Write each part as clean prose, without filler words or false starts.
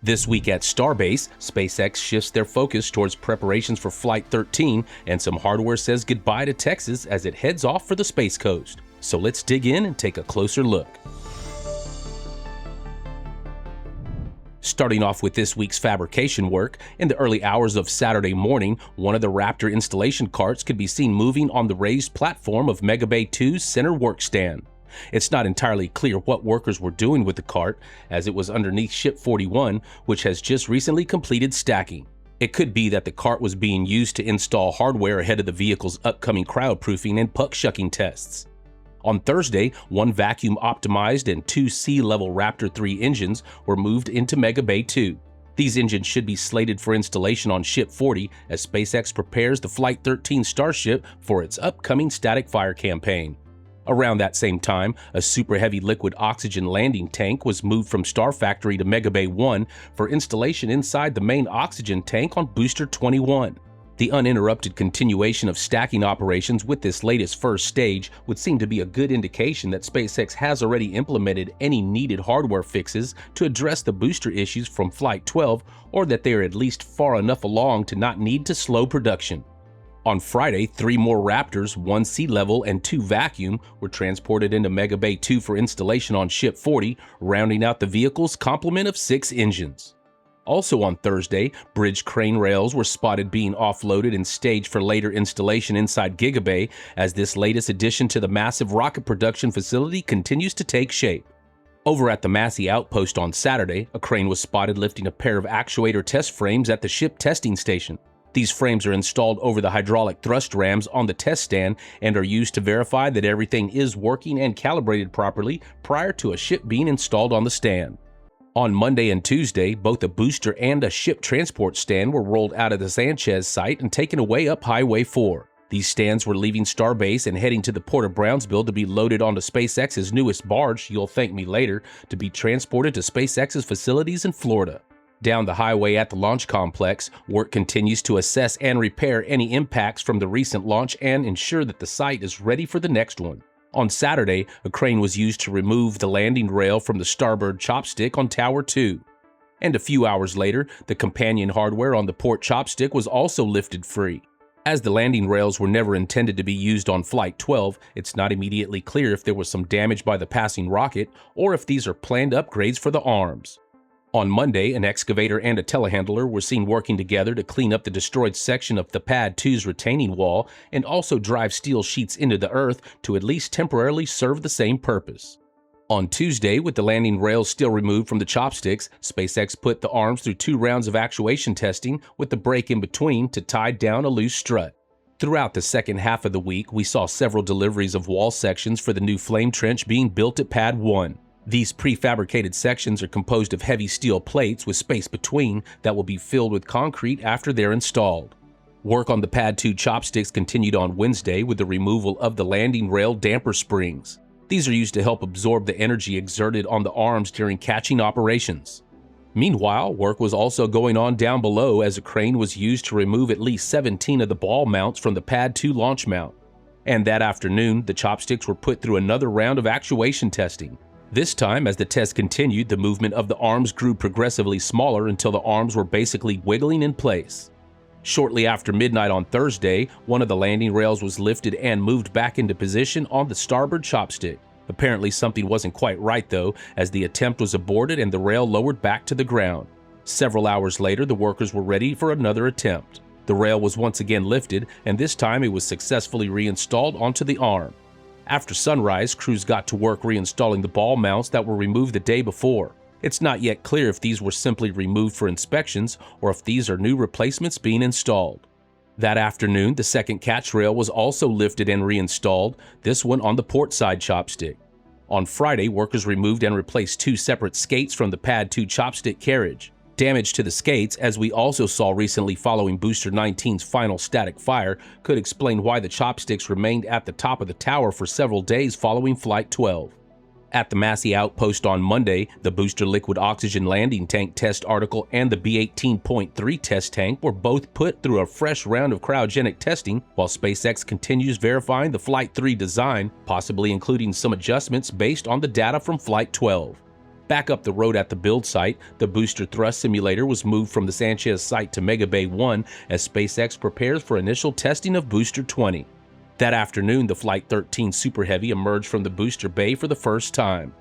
This week at Starbase, SpaceX shifts their focus towards preparations for Flight 13, and some hardware says goodbye to Texas as it heads off for the Space Coast. So let's dig in and take a closer look. Starting off with this week's fabrication work, in the early hours of Saturday morning, one of the Raptor installation carts could be seen moving on the raised platform of Megabay 2's center work stand. It's not entirely clear what workers were doing with the cart, as it was underneath Ship 41, which has just recently completed stacking. It could be that the cart was being used to install hardware ahead of the vehicle's upcoming cryoproofing and puck shucking tests. On Thursday, one vacuum-optimized and two sea-level Raptor 3 engines were moved into Megabay 2. These engines should be slated for installation on Ship 40 as SpaceX prepares the Flight 13 Starship for its upcoming static fire campaign. Around that same time, a super heavy liquid oxygen landing tank was moved from Star Factory to Megabay 1 for installation inside the main oxygen tank on Booster 21. The uninterrupted continuation of stacking operations with this latest first stage would seem to be a good indication that SpaceX has already implemented any needed hardware fixes to address the booster issues from Flight 12, or that they are at least far enough along to not need to slow production. On Friday, 3 more Raptors, 1 sea level and 2 vacuum, were transported into Megabay 2 for installation on Ship 40, rounding out the vehicle's complement of 6 engines. Also on Thursday, bridge crane rails were spotted being offloaded and staged for later installation inside Gigabay as this latest addition to the massive rocket production facility continues to take shape. Over at the Massey Outpost on Saturday, a crane was spotted lifting a pair of actuator test frames at the ship testing station. These frames are installed over the hydraulic thrust rams on the test stand and are used to verify that everything is working and calibrated properly prior to a ship being installed on the stand. On Monday and Tuesday, both a booster and a ship transport stand were rolled out of the Sanchez site and taken away up Highway 4. These stands were leaving Starbase and heading to the port of Brownsville to be loaded onto SpaceX's newest barge, You'll Thank Me Later, to be transported to SpaceX's facilities in Florida. Down the highway at the launch complex, work continues to assess and repair any impacts from the recent launch and ensure that the site is ready for the next one. On Saturday, a crane was used to remove the landing rail from the starboard chopstick on Tower 2. And a few hours later, the companion hardware on the port chopstick was also lifted free. As the landing rails were never intended to be used on Flight 12, it's not immediately clear if there was some damage by the passing rocket or if these are planned upgrades for the arms. On Monday, an excavator and a telehandler were seen working together to clean up the destroyed section of the Pad 2's retaining wall and also drive steel sheets into the earth to at least temporarily serve the same purpose. On Tuesday, with the landing rails still removed from the chopsticks, SpaceX put the arms through 2 rounds of actuation testing with the break in between to tie down a loose strut. Throughout the second half of the week, we saw several deliveries of wall sections for the new flame trench being built at Pad 1. These prefabricated sections are composed of heavy steel plates with space between that will be filled with concrete after they're installed. Work on the Pad 2 chopsticks continued on Wednesday with the removal of the landing rail damper springs. These are used to help absorb the energy exerted on the arms during catching operations. Meanwhile, work was also going on down below as a crane was used to remove at least 17 of the ball mounts from the Pad 2 launch mount. And that afternoon, the chopsticks were put through another round of actuation testing. This time, as the test continued, the movement of the arms grew progressively smaller until the arms were basically wiggling in place. Shortly after midnight on Thursday, one of the landing rails was lifted and moved back into position on the starboard chopstick. Apparently something wasn't quite right though, as the attempt was aborted and the rail lowered back to the ground. Several hours later, the workers were ready for another attempt. The rail was once again lifted, and this time it was successfully reinstalled onto the arm. After sunrise, crews got to work reinstalling the ball mounts that were removed the day before. It's not yet clear if these were simply removed for inspections or if these are new replacements being installed. That afternoon, the second catch rail was also lifted and reinstalled, this one on the port side chopstick. On Friday, workers removed and replaced 2 separate skates from the Pad 2 chopstick carriage. Damage to the skates, as we also saw recently following Booster 19's final static fire, could explain why the chopsticks remained at the top of the tower for several days following Flight 12. At the Massey Outpost on Monday, the booster liquid oxygen landing tank test article and the B-18.3 test tank were both put through a fresh round of cryogenic testing, while SpaceX continues verifying the Flight 3 design, possibly including some adjustments based on the data from Flight 12. Back up the road at the build site, the booster thrust simulator was moved from the Sanchez site to Mega Bay 1 as SpaceX prepares for initial testing of Booster 20. That afternoon, the Flight 13 Super Heavy emerged from the booster bay for the first time.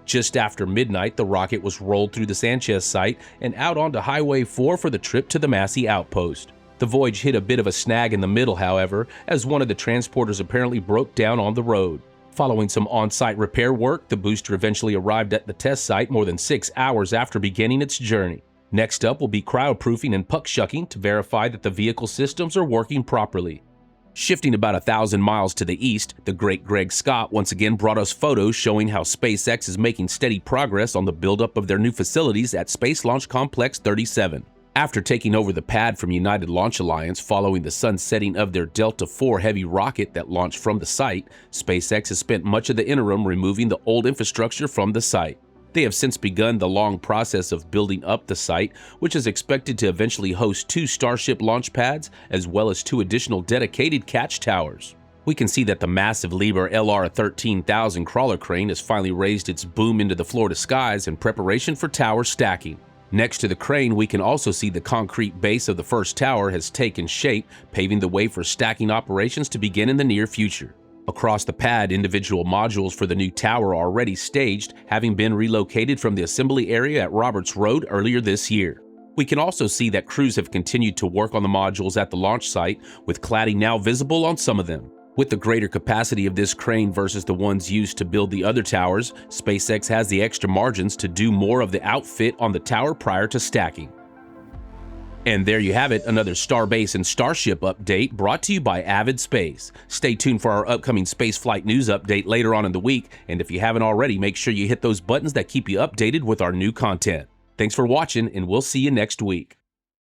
Just after midnight, the rocket was rolled through the Sanchez site and out onto Highway 4 for the trip to the Massey outpost. The voyage hit a bit of a snag in the middle, however, as one of the transporters apparently broke down on the road. Following some on-site repair work, the booster eventually arrived at the test site more than 6 hours after beginning its journey. Next up will be cryoproofing and puck shucking to verify that the vehicle systems are working properly. Shifting about 1,000 miles to the east, the great Greg Scott once again brought us photos showing how SpaceX is making steady progress on the buildup of their new facilities at Space Launch Complex 37. After taking over the pad from United Launch Alliance following the sunsetting of their Delta IV Heavy rocket that launched from the site, SpaceX has spent much of the interim removing the old infrastructure from the site. They have since begun the long process of building up the site, which is expected to eventually host 2 Starship launch pads as well as 2 additional dedicated catch towers. We can see that the massive Liebherr LR-13000 crawler crane has finally raised its boom into the Florida skies in preparation for tower stacking. Next to the crane, we can also see the concrete base of the first tower has taken shape, paving the way for stacking operations to begin in the near future. Across the pad, individual modules for the new tower are already staged, having been relocated from the assembly area at Roberts Road earlier this year. We can also see that crews have continued to work on the modules at the launch site, with cladding now visible on some of them. With the greater capacity of this crane versus the ones used to build the other towers, SpaceX has the extra margins to do more of the outfit on the tower prior to stacking. And there you have it, another Starbase and Starship update brought to you by Avid Space. Stay tuned for our upcoming spaceflight news update later on in the week, and if you haven't already, make sure you hit those buttons that keep you updated with our new content. Thanks for watching, and we'll see you next week.